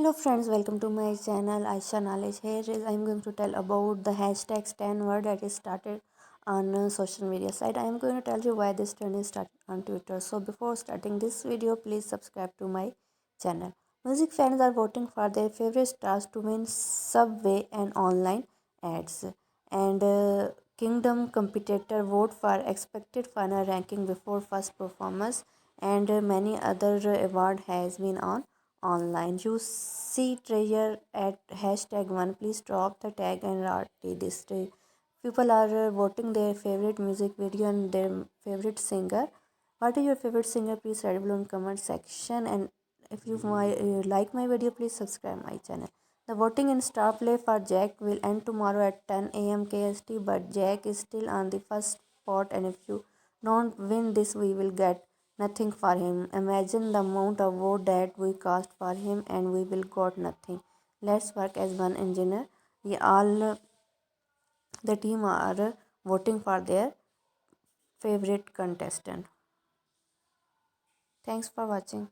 Hello friends, welcome to my channel Aisha Knowledge. I'm going to tell about the hashtags 10 word that is started on social media site. I am going to tell you why this trend is started on Twitter. So before starting this video, please subscribe to my channel. Music fans are voting for their favorite stars to win Subway and online ads. And Kingdom competitor vote for expected final ranking before first performance, and many other award has been on online. You see treasure at hashtag one. Please drop the tag and RT this day. People are voting their favorite music video and their favorite singer. What is your favorite singer? Please write below in comment section. And if like my video, please subscribe my channel. The voting in star play for Jack will end tomorrow at 10 a.m. KST, but Jack is still on the first spot, and if you don't win this, we will get nothing for him. Imagine the amount of vote that we cast for him, and we will got nothing. Let's work as one engineer. We all the team are voting for their favorite contestant. Thanks for watching.